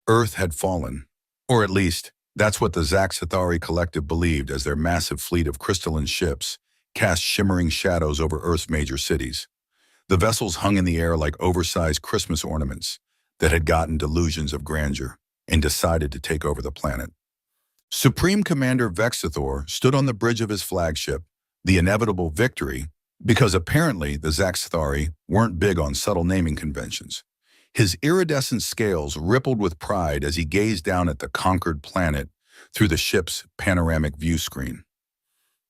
Earth had fallen. Or at least, that's what the Zax'thari collective believed as their massive fleet of crystalline ships cast shimmering shadows over Earth's major cities. The vessels hung in the air like oversized Christmas ornaments that had gotten delusions of grandeur and decided to take over the planet. Supreme Commander Vexathor stood on the bridge of his flagship, the inevitable Victory, because apparently the Zax'thari weren't big on subtle naming conventions. His iridescent scales rippled with pride as he gazed down at the conquered planet through the ship's panoramic view screen.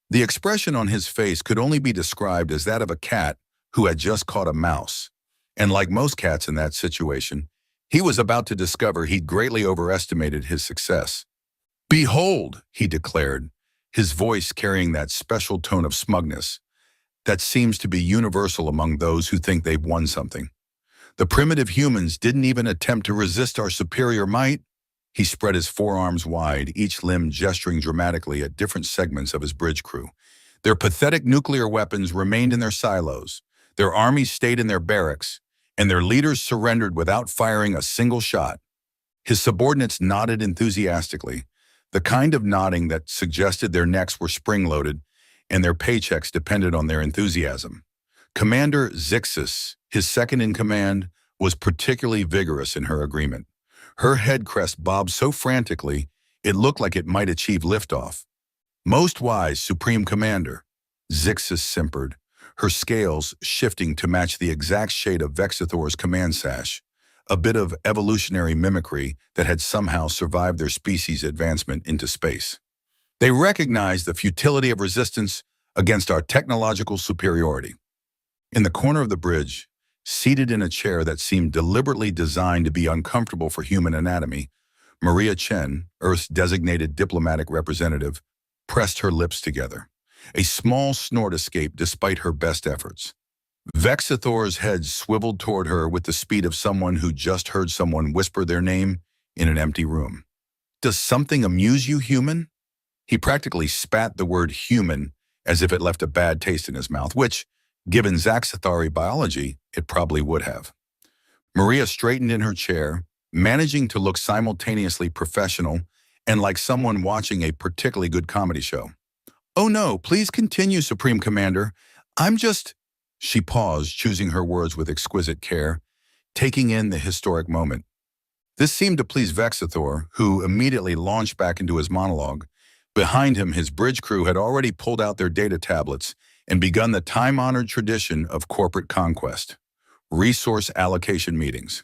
The expression on his face could only be described as that of a cat who had just caught a mouse. And like most cats in that situation, he was about to discover he'd greatly overestimated his success. "Behold," he declared, his voice carrying that special tone of smugness that seems to be universal among those who think they've won something. "The primitive humans didn't even attempt to resist our superior might." He spread his forearms wide, each limb gesturing dramatically at different segments of his bridge crew. "Their pathetic nuclear weapons remained in their silos, their armies stayed in their barracks, and their leaders surrendered without firing a single shot." His subordinates nodded enthusiastically, the kind of nodding that suggested their necks were spring-loaded and their paychecks depended on their enthusiasm. Commander Zixus, his second-in-command, was particularly vigorous in her agreement. Her head crest bobbed so frantically it looked like it might achieve liftoff. "Most wise, Supreme Commander," Zixus simpered, her scales shifting to match the exact shade of Vexathor's command sash, a bit of evolutionary mimicry that had somehow survived their species' advancement into space. "They recognized the futility of resistance against our technological superiority." In the corner of the bridge, seated in a chair that seemed deliberately designed to be uncomfortable for human anatomy, Maria Chen, Earth's designated diplomatic representative, pressed her lips together. A small snort escaped despite her best efforts. Vexathor's head swiveled toward her with the speed of someone who just heard someone whisper their name in an empty room. "Does something amuse you, human?" He practically spat the word human as if it left a bad taste in his mouth, which, given Zax'thari biology, it probably would have. Maria straightened in her chair, managing to look simultaneously professional and like someone watching a particularly good comedy show. "Oh no, please continue, Supreme Commander. I'm just..." She paused, choosing her words with exquisite care, taking in the historic moment. This seemed to please Vexathor, who immediately launched back into his monologue. Behind him, his bridge crew had already pulled out their data tablets and begun the time-honored tradition of corporate conquest, resource allocation meetings.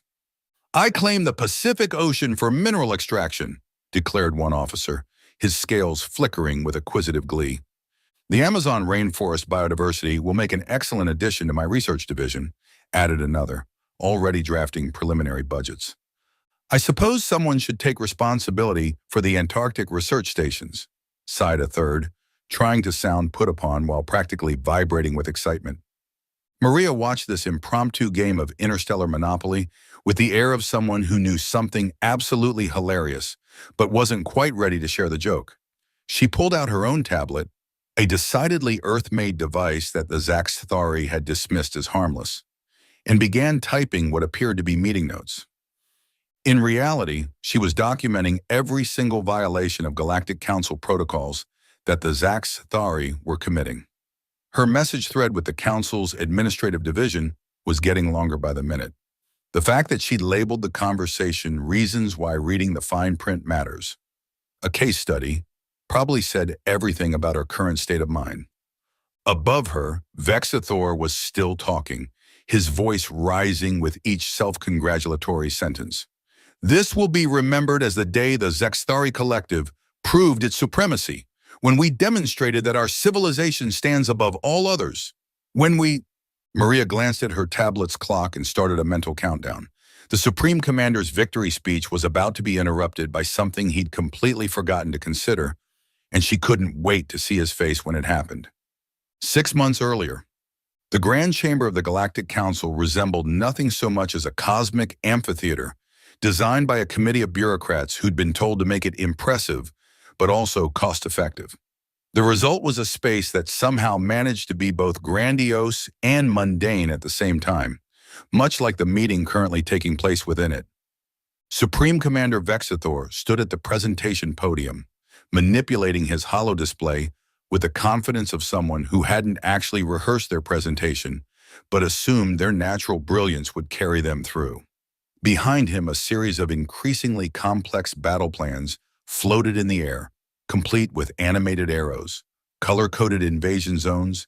"I claim the Pacific Ocean for mineral extraction," declared one officer, his scales flickering with acquisitive glee. "The Amazon rainforest biodiversity will make an excellent addition to my research division," added another, already drafting preliminary budgets. "I suppose someone should take responsibility for the Antarctic research stations," sighed a third, trying to sound put upon while practically vibrating with excitement. Maria watched this impromptu game of interstellar Monopoly with the air of someone who knew something absolutely hilarious, but wasn't quite ready to share the joke. She pulled out her own tablet, a decidedly Earth-made device that the Zax'thari had dismissed as harmless, and began typing what appeared to be meeting notes. In reality, she was documenting every single violation of Galactic Council protocols that the Zax'thari were committing. Her message thread with the Council's administrative division was getting longer by the minute. The fact that she'd labeled the conversation "Reasons Why Reading the Fine Print Matters," a case study, probably said everything about her current state of mind. Above her, Vexathor was still talking, his voice rising with each self-congratulatory sentence. "This will be remembered as the day the Zax'thari Collective proved its supremacy, when we demonstrated that our civilization stands above all others. When we..." Maria glanced at her tablet's clock and started a mental countdown. The Supreme Commander's victory speech was about to be interrupted by something he'd completely forgotten to consider, and she couldn't wait to see his face when it happened. 6 months earlier, the Grand Chamber of the Galactic Council resembled nothing so much as a cosmic amphitheater designed by a committee of bureaucrats who'd been told to make it impressive, but also cost-effective. The result was a space that somehow managed to be both grandiose and mundane at the same time, much like the meeting currently taking place within it. Supreme Commander Vexathor stood at the presentation podium, manipulating his holodisplay with the confidence of someone who hadn't actually rehearsed their presentation, but assumed their natural brilliance would carry them through. Behind him, a series of increasingly complex battle plans floated in the air, complete with animated arrows, color-coded invasion zones,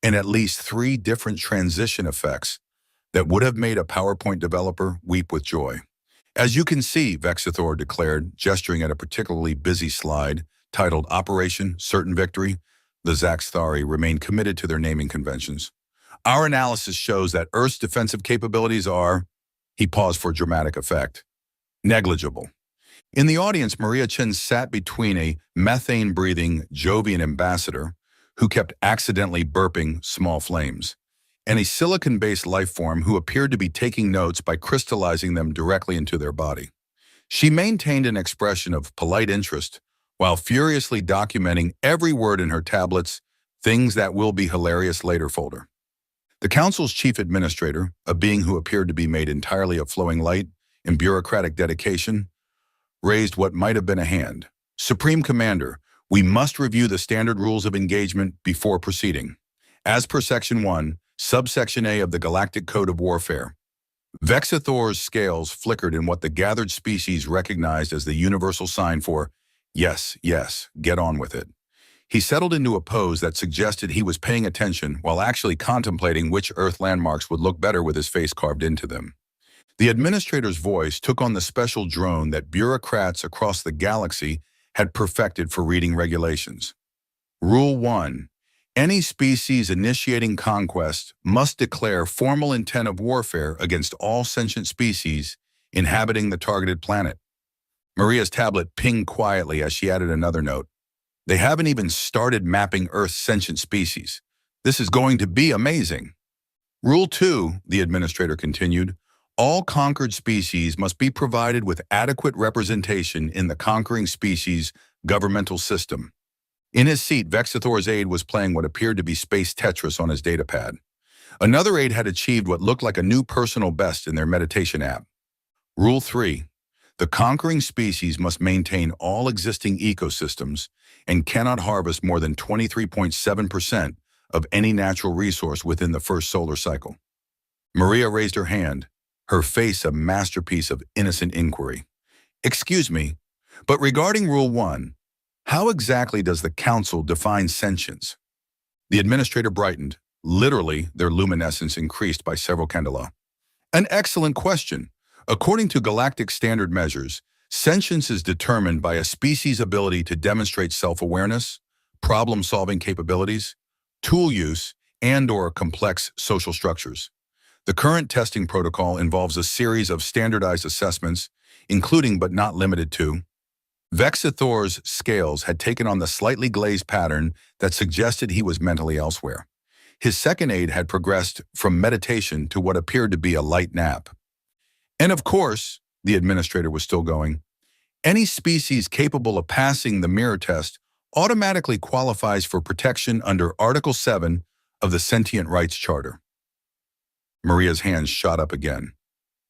and at least 3 different transition effects that would have made a PowerPoint developer weep with joy. As you can see, Vexathor declared, gesturing at a particularly busy slide titled Operation Certain Victory, the Zax'thari remained committed to their naming conventions. Our analysis shows that Earth's defensive capabilities are, he paused for dramatic effect, negligible. In the audience, Chen sat between a methane-breathing Jovian ambassador who kept accidentally burping small flames, and a silicon-based life form who appeared to be taking notes by crystallizing them directly into their body. She maintained an expression of polite interest while furiously documenting every word in her tablet's "Things That Will Be Hilarious Later" folder. The council's chief administrator, a being who appeared to be made entirely of flowing light and bureaucratic dedication, raised what might have been a hand. Supreme Commander, we must review the standard rules of engagement before proceeding. As per Section 1, Subsection A of the Galactic Code of Warfare. Vexathor's scales flickered in what the gathered species recognized as the universal sign for, yes, yes, get on with it. He settled into a pose that suggested he was paying attention while actually contemplating which Earth landmarks would look better with his face carved into them. The administrator's voice took on the special drone that bureaucrats across the galaxy had perfected for reading regulations. Rule 1. Any species initiating conquest must declare formal intent of warfare against all sentient species inhabiting the targeted planet. Maria's tablet pinged quietly as she added another note. They haven't even started mapping Earth's sentient species. This is going to be amazing. Rule 2, the administrator continued, all conquered species must be provided with adequate representation in the conquering species' governmental system. In his seat, Vexathor's aide was playing what appeared to be space Tetris on his datapad. Another aide had achieved what looked like a new personal best in their meditation app. Rule 3. The conquering species must maintain all existing ecosystems and cannot harvest more than 23.7% of any natural resource within the first solar cycle. Maria raised her hand, her face a masterpiece of innocent inquiry. Excuse me, but regarding Rule 1, how exactly does the Council define sentience? The administrator brightened. Literally, their luminescence increased by several candela. An excellent question. According to galactic standard measures, sentience is determined by a species' ability to demonstrate self-awareness, problem-solving capabilities, tool use, and/or complex social structures. The current testing protocol involves a series of standardized assessments, including but not limited to. Vexathor's scales had taken on the slightly glazed pattern that suggested he was mentally elsewhere. His second aide had progressed from meditation to what appeared to be a light nap. And of course, the administrator was still going, any species capable of passing the mirror test automatically qualifies for protection under Article 7 of the Sentient Rights Charter. Maria's hands shot up again.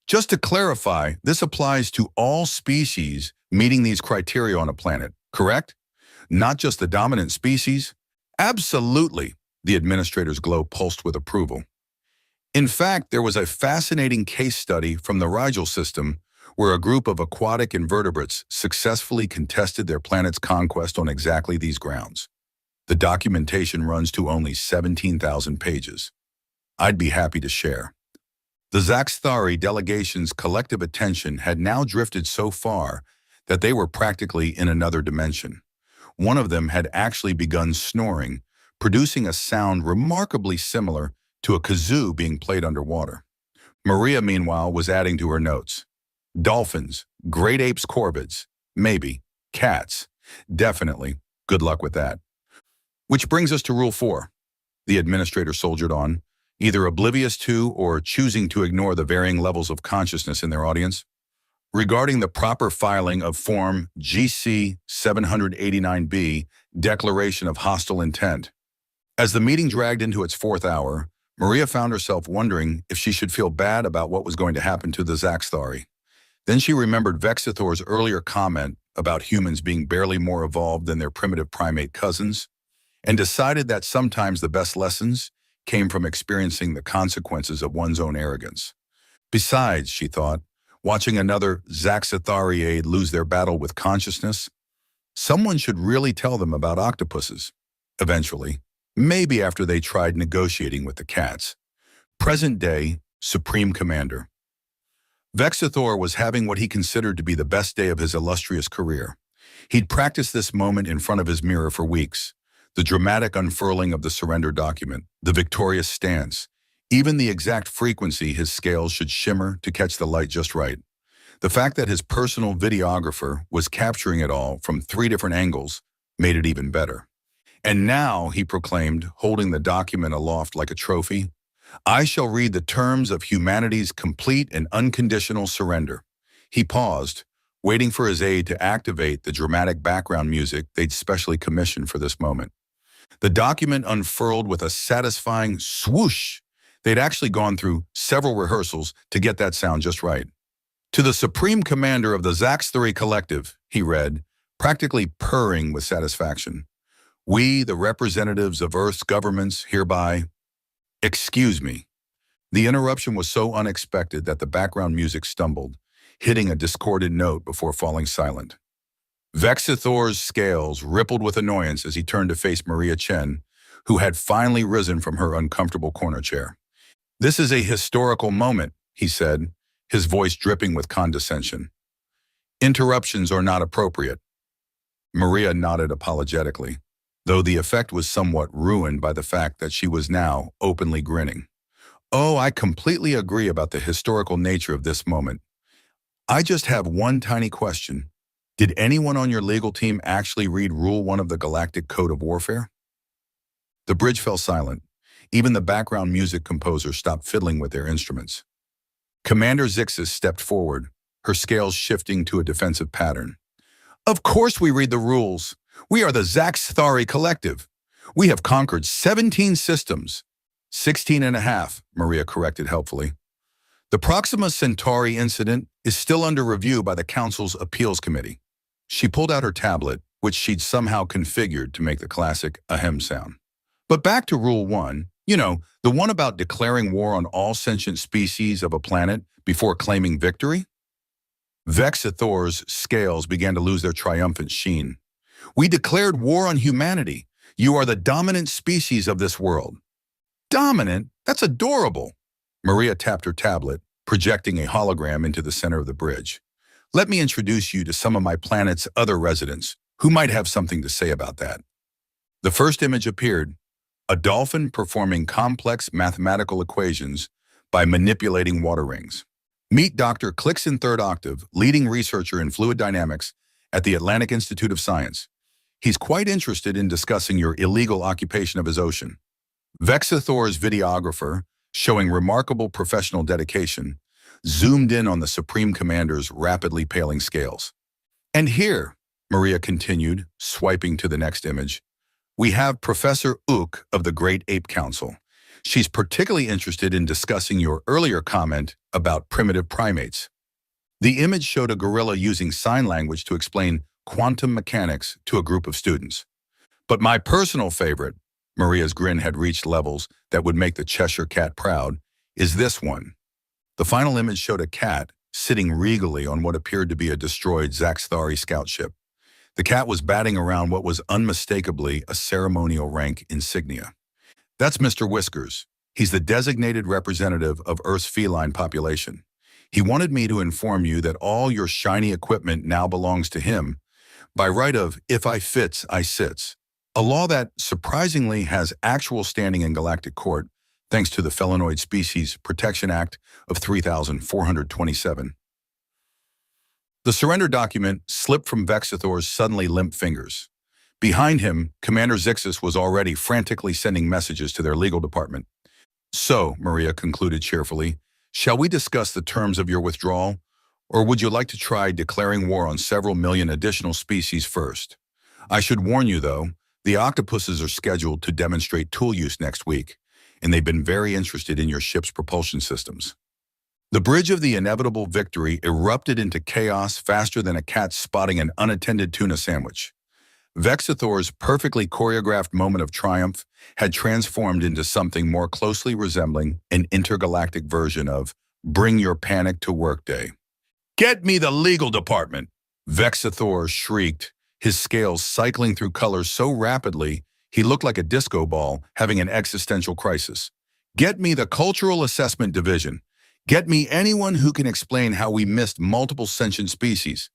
Just to clarify, this applies to all species meeting these criteria on a planet, correct? Not just the dominant species? Absolutely, the administrator's glow pulsed with approval. In fact, there was a fascinating case study from the Rigel system where a group of aquatic invertebrates successfully contested their planet's conquest on exactly these grounds. The documentation runs to only 17,000 pages. I'd be happy to share. The Zax'thari delegation's collective attention had now drifted so far that they were practically in another dimension. One of them had actually begun snoring, producing a sound remarkably similar to a kazoo being played underwater. Maria, meanwhile, was adding to her notes. Dolphins, great apes, corvids, maybe, cats, definitely, good luck with that. Which brings us to Rule 4. The administrator soldiered on, either oblivious to or choosing to ignore the varying levels of consciousness in their audience. Regarding the proper filing of Form GC 789B, Declaration of Hostile Intent. As the meeting dragged into its 4th hour, Maria found herself wondering if she should feel bad about what was going to happen to the Zax'thari. Then she remembered Vexithor's earlier comment about humans being barely more evolved than their primitive primate cousins, and decided that sometimes the best lessons came from experiencing the consequences of one's own arrogance. Besides, she thought, watching another Zax'thari aide lose their battle with consciousness, someone should really tell them about octopuses. Eventually, maybe after they tried negotiating with the cats. Present day, Supreme Commander. Vexithor was having what he considered to be the best day of his illustrious career. He'd practiced this moment in front of his mirror for weeks. The dramatic unfurling of the surrender document, the victorious stance, even the exact frequency his scales should shimmer to catch the light just right. The fact that his personal videographer was capturing it all from 3 different angles made it even better. And now, he proclaimed, holding the document aloft like a trophy, I shall read the terms of humanity's complete and unconditional surrender. He paused, waiting for his aide to activate the dramatic background music they'd specially commissioned for this moment. The document unfurled with a satisfying swoosh. They'd actually gone through several rehearsals to get that sound just right. To the Supreme Commander of the Zax'thari Collective, he read, practically purring with satisfaction. We, the representatives of Earth's governments, hereby... Excuse me. The interruption was so unexpected that the background music stumbled, hitting a discordant note before falling silent. Vexithor's scales rippled with annoyance as he turned to face Maria Chen, who had finally risen from her uncomfortable corner chair. This is a historical moment, he said, his voice dripping with condescension. Interruptions are not appropriate. Maria nodded apologetically, though the effect was somewhat ruined by the fact that she was now openly grinning. Oh, I completely agree about the historical nature of this moment. I just have one tiny question. Did anyone on your legal team actually read Rule 1 of the Galactic Code of Warfare? The bridge fell silent. Even the background music composer stopped fiddling with their instruments. Commander Zixis stepped forward, her scales shifting to a defensive pattern. Of course we read the rules. We are the Zax'thari Collective. We have conquered 17 systems. 16 and a half, Maria corrected helpfully. The Proxima Centauri incident is still under review by the Council's Appeals Committee. She pulled out her tablet, which she'd somehow configured to make the classic ahem sound. But back to Rule 1, the one about declaring war on all sentient species of a planet before claiming victory? Vexithor's scales began to lose their triumphant sheen. We declared war on humanity. You are the dominant species of this world. Dominant? That's adorable. Maria tapped her tablet, projecting a hologram into the center of the bridge. Let me introduce you to some of my planet's other residents who might have something to say about that. The first image appeared, a dolphin performing complex mathematical equations by manipulating water rings. Meet Dr. Clixon Third Octave, leading researcher in fluid dynamics at the Atlantic Institute of Science. He's quite interested in discussing your illegal occupation of his ocean. Vexithor's videographer, showing remarkable professional dedication, zoomed in on the Supreme Commander's rapidly paling scales. And here, Maria continued, swiping to the next image, we have Professor Ook of the Great Ape Council. She's particularly interested in discussing your earlier comment about primitive primates. The image showed a gorilla using sign language to explain quantum mechanics to a group of students. But my personal favorite, Maria's grin had reached levels that would make the Cheshire Cat proud, is this one. The final image showed a cat sitting regally on what appeared to be a destroyed Zax'thari scout ship. The cat was batting around what was unmistakably a ceremonial rank insignia. That's Mr. Whiskers. He's the designated representative of Earth's feline population. He wanted me to inform you that all your shiny equipment now belongs to him by right of if I fits, I sits, a law that surprisingly has actual standing in galactic court thanks to the Felinoid Species Protection Act of 3427. The surrender document slipped from Vexithor's suddenly limp fingers. Behind him, Commander Zixis was already frantically sending messages to their legal department. So, Maria concluded cheerfully, shall we discuss the terms of your withdrawal, or would you like to try declaring war on several million additional species first? I should warn you, though, the octopuses are scheduled to demonstrate tool use next week, and they've been very interested in your ship's propulsion systems. The bridge of the inevitable victory erupted into chaos faster than a cat spotting an unattended tuna sandwich. Vexathor's perfectly choreographed moment of triumph had transformed into something more closely resembling an intergalactic version of Bring Your Panic to Work Day. "Get me the legal department!" Vexathor shrieked, his scales cycling through colors so rapidly he looked like a disco ball having an existential crisis. "Get me the cultural assessment division. Get me anyone who can explain how we missed multiple sentient species."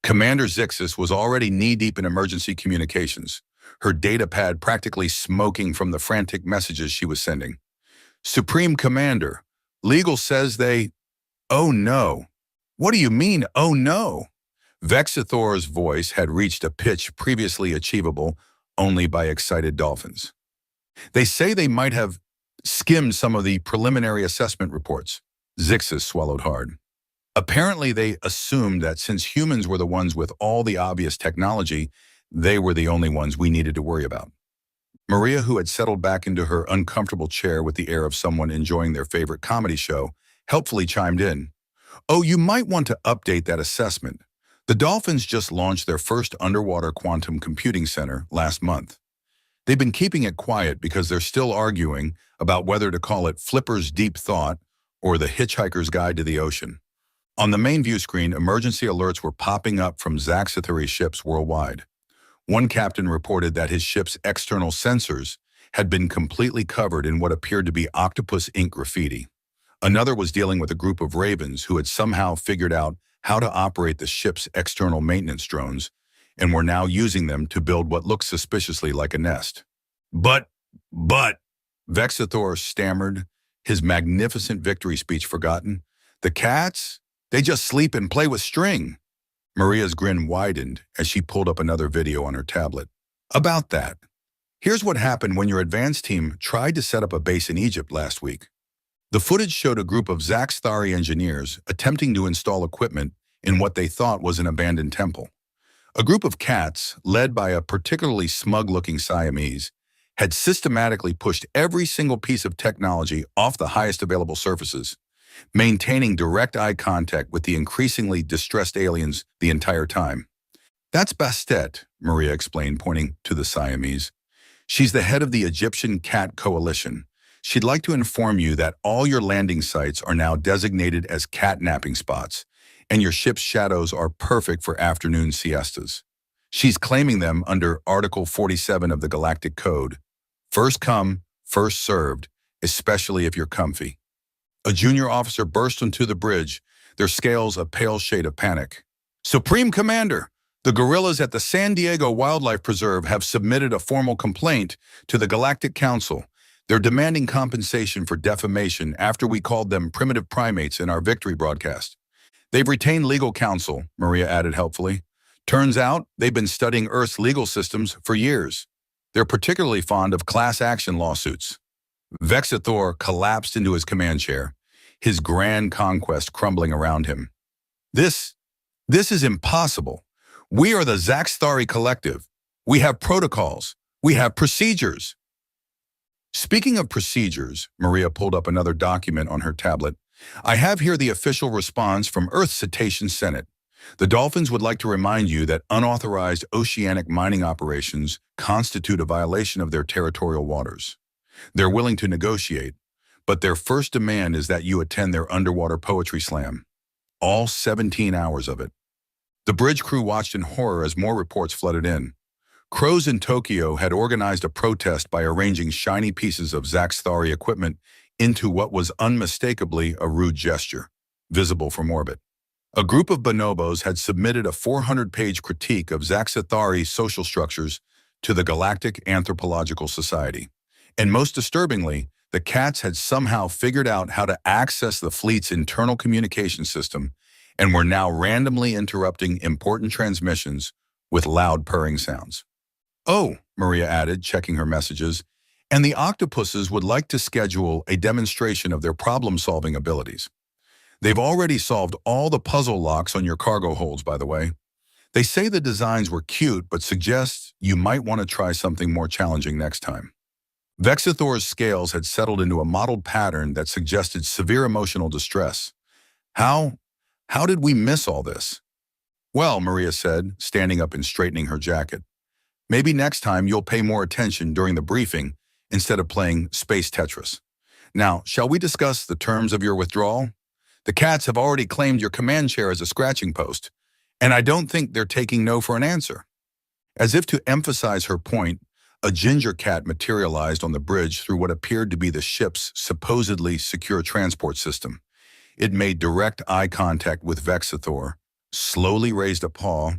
Commander Zixis was already knee-deep in emergency communications, her datapad practically smoking from the frantic messages she was sending. "Supreme Commander, legal says they—" "Oh no. What do you mean, oh no?" Vexathor's voice had reached a pitch previously achievable only by excited dolphins. "They say they might have skimmed some of the preliminary assessment reports." Zixis swallowed hard. Apparently, they assumed that since humans were the ones with all the obvious technology, they were the only ones we needed to worry about. Maria, who had settled back into her uncomfortable chair with the air of someone enjoying their favorite comedy show, helpfully chimed in. "Oh, you might want to update that assessment. The Dolphins just launched their first underwater quantum computing center last month. They've been keeping it quiet because they're still arguing about whether to call it Flipper's Deep Thought or the Hitchhiker's Guide to the Ocean." On the main view screen, emergency alerts were popping up from Zax'thari ships worldwide. One captain reported that his ship's external sensors had been completely covered in what appeared to be octopus ink graffiti. Another was dealing with a group of ravens who had somehow figured out how to operate the ship's external maintenance drones and were now using them to build what looked suspiciously like a nest. But, Vexathor stammered, his magnificent victory speech forgotten. "The cats? They just sleep and play with string." Maria's grin widened as she pulled up another video on her tablet. "About that, here's what happened when your advance team tried to set up a base in Egypt last week." The footage showed a group of Zax'thari engineers attempting to install equipment in what they thought was an abandoned temple. A group of cats, led by a particularly smug-looking Siamese, had systematically pushed every single piece of technology off the highest available surfaces, maintaining direct eye contact with the increasingly distressed aliens the entire time. "That's Bastet," Maria explained, pointing to the Siamese. "She's the head of the Egyptian Cat Coalition. She'd like to inform you that all your landing sites are now designated as cat napping spots, and your ship's shadows are perfect for afternoon siestas. She's claiming them under Article 47 of the Galactic Code. First come, first served, especially if you're comfy." A junior officer burst onto the bridge, their scales a pale shade of panic. "Supreme Commander, the gorillas at the San Diego Wildlife Preserve have submitted a formal complaint to the Galactic Council. They're demanding compensation for defamation after we called them primitive primates in our victory broadcast. They've retained legal counsel," Maria added helpfully. "Turns out they've been studying Earth's legal systems for years. They're particularly fond of class action lawsuits." Vexathor collapsed into his command chair, his grand conquest crumbling around him. This is impossible. We are the Zax'thari Collective. We have protocols. We have procedures." Speaking of procedures, Maria pulled up another document on her tablet. "I have here the official response from Earth's Cetacean Senate. The Dolphins would like to remind you that unauthorized oceanic mining operations constitute a violation of their territorial waters. They're willing to negotiate, but their first demand is that you attend their underwater poetry slam. All 17 hours of it." The bridge crew watched in horror as more reports flooded in. Crows in Tokyo had organized a protest by arranging shiny pieces of Zax'thari equipment into what was unmistakably a rude gesture, visible from orbit. A group of bonobos had submitted a 400-page critique of Zax'thari social structures to the Galactic Anthropological Society. And most disturbingly, the cats had somehow figured out how to access the fleet's internal communication system and were now randomly interrupting important transmissions with loud purring sounds. "Oh," Maria added, checking her messages, "and the octopuses would like to schedule a demonstration of their problem-solving abilities. They've already solved all the puzzle locks on your cargo holds, by the way. They say the designs were cute, but suggest you might want to try something more challenging next time." Vexathor's scales had settled into a mottled pattern that suggested severe emotional distress, How, how did we miss all this? Well, Maria said, standing up and straightening her jacket. Maybe next time you'll pay more attention during the briefing instead of playing Space Tetris. Now, shall we discuss the terms of your withdrawal? The cats have already claimed your command chair as a scratching post, and I don't think they're taking no for an answer. As if to emphasize her point, a ginger cat materialized on the bridge through what appeared to be the ship's supposedly secure transport system. It made direct eye contact with Zax'thari, slowly raised a paw,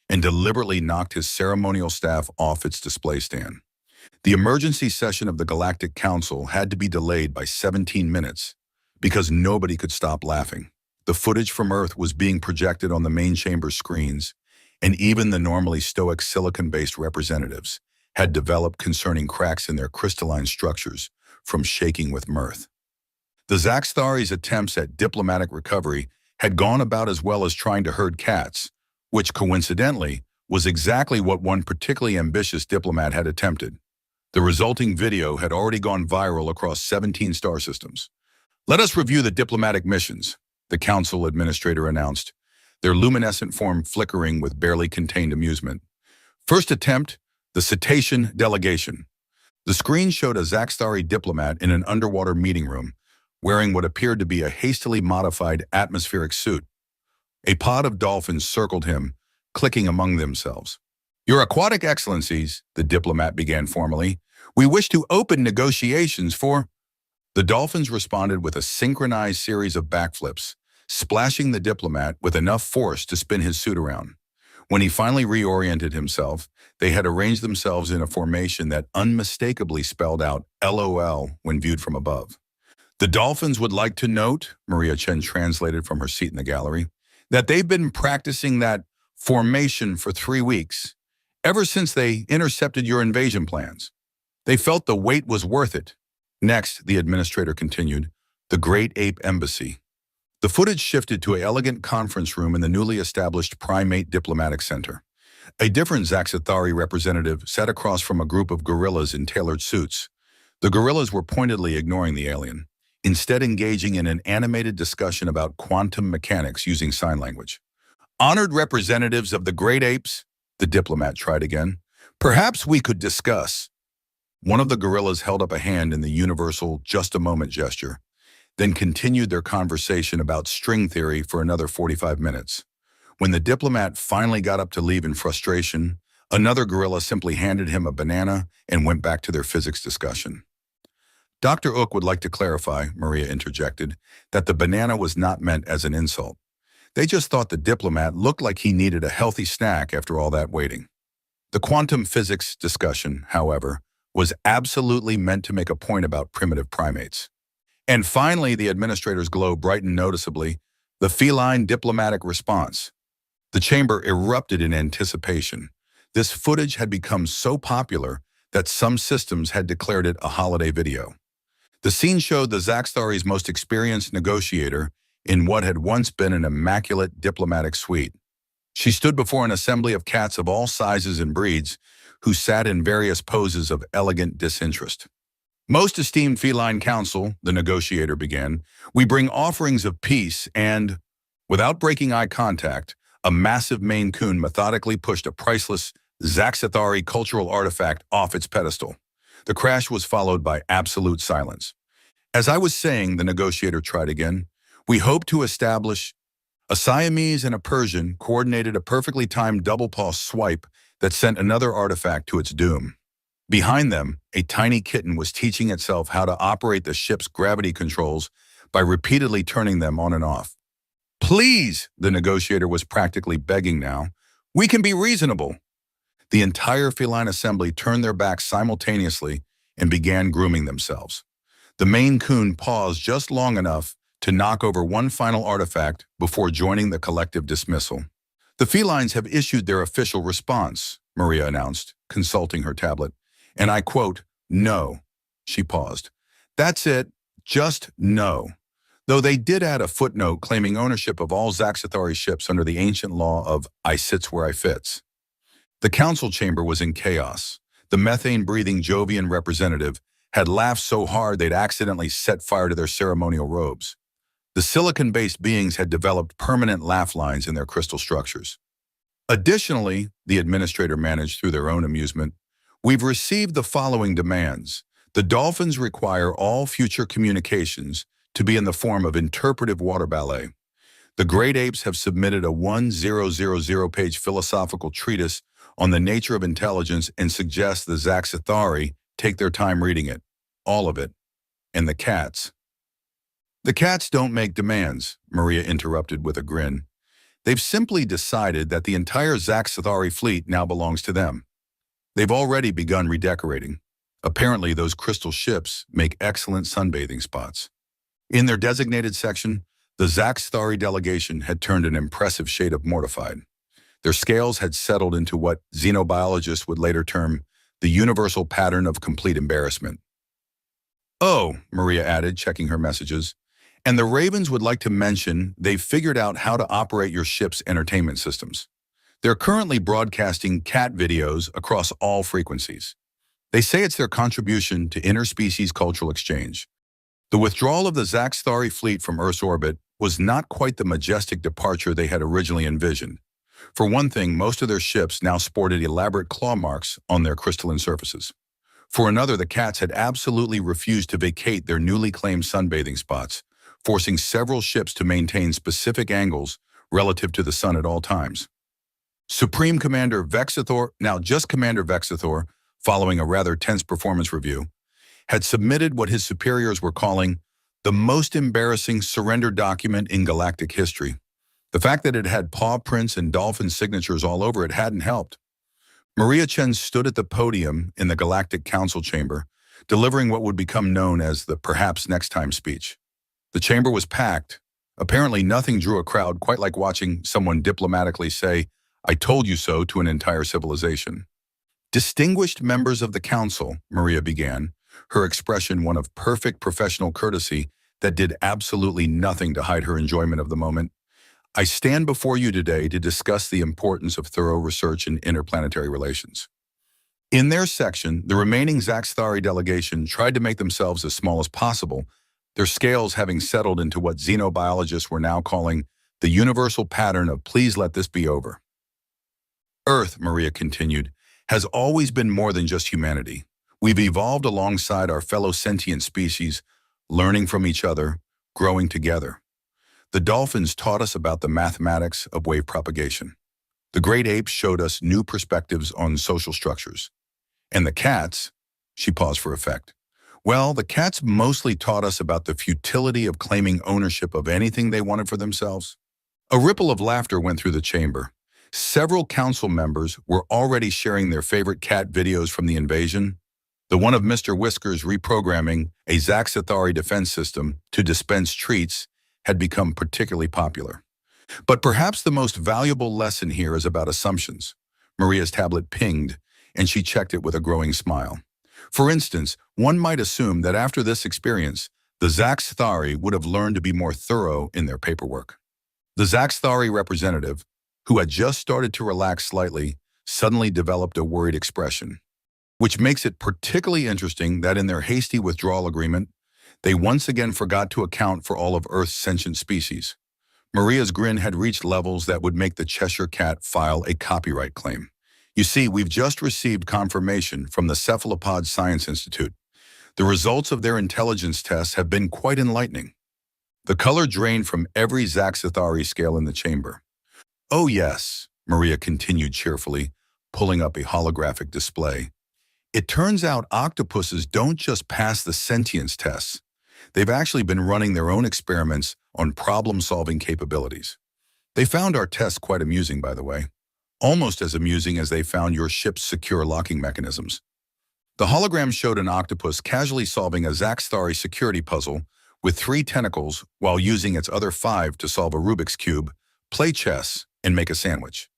and deliberately knocked his ceremonial staff off its display stand. The emergency session of the Galactic Council had to be delayed by 17 minutes because nobody could stop laughing. The footage from Earth was being projected on the main chamber screens, and even the normally stoic silicon-based representatives had developed concerning cracks in their crystalline structures from shaking with mirth. The Zax'thari's attempts at diplomatic recovery had gone about as well as trying to herd cats, which coincidentally was exactly what one particularly ambitious diplomat had attempted. The resulting video had already gone viral across 17 star systems. Let us review the diplomatic missions, the council administrator announced, their luminescent form flickering with barely contained amusement. First attempt, the cetacean delegation. The screen showed a Zax'thari diplomat in an underwater meeting room, wearing what appeared to be a hastily modified atmospheric suit. A pod of dolphins circled him, clicking among themselves. Your Aquatic Excellencies, the diplomat began formally, we wish to open negotiations for... The dolphins responded with a synchronized series of backflips, splashing the diplomat with enough force to spin his suit around. When he finally reoriented himself, they had arranged themselves in a formation that unmistakably spelled out LOL when viewed from above. The dolphins would like to note, Chen translated from her seat in the gallery, that they've been practicing that formation for 3 weeks, ever since they intercepted your invasion plans. They felt the wait was worth it. Next, the administrator continued, the Great Ape Embassy. The footage shifted to an elegant conference room in the newly established Primate Diplomatic Center. A different Zax'thari representative sat across from a group of gorillas in tailored suits. The gorillas were pointedly ignoring the alien, instead engaging in an animated discussion about quantum mechanics using sign language. Honored representatives of the great apes, the diplomat tried again, perhaps we could discuss. One of the gorillas held up a hand in the universal just a moment gesture, then continued their conversation about string theory for another 45 minutes. When the diplomat finally got up to leave in frustration, another gorilla simply handed him a banana and went back to their physics discussion. Dr. Ook would like to clarify, Maria interjected, that the banana was not meant as an insult. They just thought the diplomat looked like he needed a healthy snack after all that waiting. The quantum physics discussion, however, was absolutely meant to make a point about primitive primates. And finally, the administrator's glow brightened noticeably, the feline diplomatic response. The chamber erupted in anticipation. This footage had become so popular that some systems had declared it a holiday video. The scene showed the Zax'thari's most experienced negotiator in what had once been an immaculate diplomatic suite. She stood before an assembly of cats of all sizes and breeds who sat in various poses of elegant disinterest. Most esteemed feline council, the negotiator began, we bring offerings of peace and, without breaking eye contact, a massive Maine Coon methodically pushed a priceless Zax'thari cultural artifact off its pedestal. The crash was followed by absolute silence. As I was saying, the negotiator tried again, we hope to establish a Siamese and a Persian coordinated a perfectly timed double-paw swipe that sent another artifact to its doom. Behind them, a tiny kitten was teaching itself how to operate the ship's gravity controls by repeatedly turning them on and off. Please, the negotiator was practically begging now, we can be reasonable. The entire feline assembly turned their backs simultaneously and began grooming themselves. The Maine Coon paused just long enough to knock over one final artifact before joining the collective dismissal. The felines have issued their official response, Maria announced, consulting her tablet. And I quote, no. She paused. That's it, just no. Though they did add a footnote claiming ownership of all Zax'thari ships under the ancient law of I sits where I fits. The council chamber was in chaos. The methane-breathing Jovian representative had laughed so hard they'd accidentally set fire to their ceremonial robes. The silicon-based beings had developed permanent laugh lines in their crystal structures. Additionally, the administrator managed through their own amusement, we've received the following demands. The Dolphins require all future communications to be in the form of interpretive water ballet. The great apes have submitted a 1000-page philosophical treatise on the nature of intelligence and suggest the Zax'thari take their time reading it. All of it. And the cats. The cats don't make demands, Maria interrupted with a grin. They've simply decided that the entire Zax'thari fleet now belongs to them. They've already begun redecorating. Apparently, those crystal ships make excellent sunbathing spots. In their designated section, the Zax'thari delegation had turned an impressive shade of mortified. Their scales had settled into what xenobiologists would later term the universal pattern of complete embarrassment. Oh, Maria added, checking her messages, and the Ravens would like to mention they've figured out how to operate your ship's entertainment systems. They're currently broadcasting cat videos across all frequencies. They say it's their contribution to interspecies cultural exchange. The withdrawal of the Zax'thari fleet from Earth's orbit was not quite the majestic departure they had originally envisioned. For one thing, most of their ships now sported elaborate claw marks on their crystalline surfaces. For another, the cats had absolutely refused to vacate their newly claimed sunbathing spots, forcing several ships to maintain specific angles relative to the sun at all times. Supreme Commander Zax'thari, now just Commander Zax'thari, following a rather tense performance review, had submitted what his superiors were calling the most embarrassing surrender document in galactic history. The fact that it had paw prints and dolphin signatures all over it hadn't helped. Maria Chen stood at the podium in the Galactic Council chamber, delivering what would become known as the perhaps next time speech. The chamber was packed. Apparently nothing drew a crowd quite like watching someone diplomatically say, "I told you so," to an entire civilization. Distinguished members of the council, Maria began, her expression one of perfect professional courtesy that did absolutely nothing to hide her enjoyment of the moment. I stand before you today to discuss the importance of thorough research in interplanetary relations. In their section, the remaining Zax'thari delegation tried to make themselves as small as possible, their scales having settled into what xenobiologists were now calling the universal pattern of "please let this be over." Earth, Maria continued, has always been more than just humanity. We've evolved alongside our fellow sentient species, learning from each other, growing together. The dolphins taught us about the mathematics of wave propagation. The great apes showed us new perspectives on social structures. And the cats, she paused for effect. Well, the cats mostly taught us about the futility of claiming ownership of anything they wanted for themselves. A ripple of laughter went through the chamber. Several council members were already sharing their favorite cat videos from the invasion. The one of Mr. Whiskers reprogramming a Zax'thari defense system to dispense treats had become particularly popular. But perhaps the most valuable lesson here is about assumptions. Maria's tablet pinged, and she checked it with a growing smile. For instance, one might assume that after this experience, the Zax'thari would have learned to be more thorough in their paperwork. The Zax'thari representative, who had just started to relax slightly, suddenly developed a worried expression, which makes it particularly interesting that in their hasty withdrawal agreement, they once again forgot to account for all of Earth's sentient species. Maria's grin had reached levels that would make the Cheshire Cat file a copyright claim. You see, we've just received confirmation from the Cephalopod Science Institute. The results of their intelligence tests have been quite enlightening. The color drained from every Zax'thari scale in the chamber. Oh yes, Maria continued cheerfully, pulling up a holographic display. It turns out octopuses don't just pass the sentience tests. They've actually been running their own experiments on problem-solving capabilities. They found our tests quite amusing, by the way. Almost as amusing as they found your ship's secure locking mechanisms. The hologram showed an octopus casually solving a Zax'thari security puzzle with 3 tentacles while using its other 5 to solve a Rubik's Cube, play chess, and make a sandwich.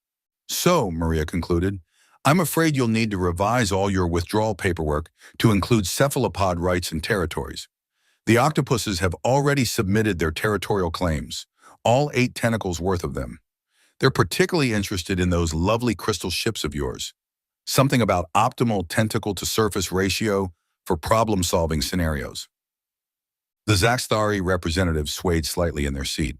So, Maria concluded, I'm afraid you'll need to revise all your withdrawal paperwork to include cephalopod rights and territories. The octopuses have already submitted their territorial claims, all 8 tentacles worth of them. They're particularly interested in those lovely crystal ships of yours. Something about optimal tentacle-to-surface ratio for problem-solving scenarios. The Zax'thari representatives swayed slightly in their seat.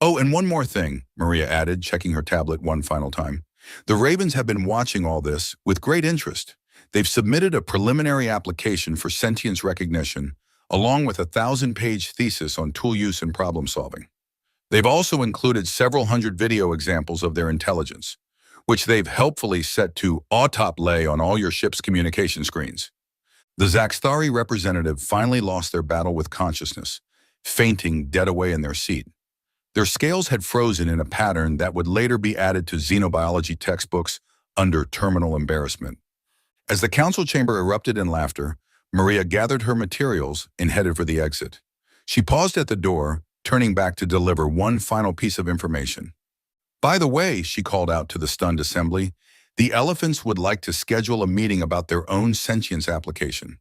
Oh, and one more thing, Maria added, checking her tablet one final time. The Ravens have been watching all this with great interest. They've submitted a preliminary application for sentience recognition, along with a 1,000-page thesis on tool use and problem solving. They've also included several hundred video examples of their intelligence, which they've helpfully set to autoplay on all your ship's communication screens. The Zax'thari representative finally lost their battle with consciousness, fainting dead away in their seat. Their scales had frozen in a pattern that would later be added to xenobiology textbooks under terminal embarrassment. As the council chamber erupted in laughter, Maria gathered her materials and headed for the exit. She paused at the door, turning back to deliver one final piece of information. By the way, she called out to the stunned assembly, the elephants would like to schedule a meeting about their own sentience application.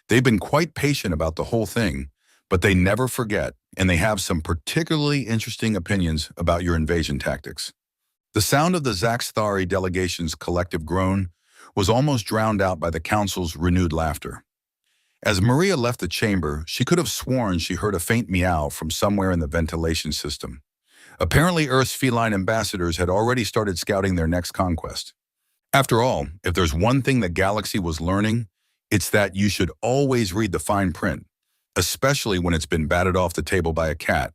They've been quite patient about the whole thing, but they never forget, and they have some particularly interesting opinions about your invasion tactics. The sound of the Zax'thari delegation's collective groan was almost drowned out by the council's renewed laughter. As Maria left the chamber, she could have sworn she heard a faint meow from somewhere in the ventilation system. Apparently, Earth's feline ambassadors had already started scouting their next conquest. After all, if there's one thing the galaxy was learning, it's that you should always read the fine print, especially when it's been batted off the table by a cat.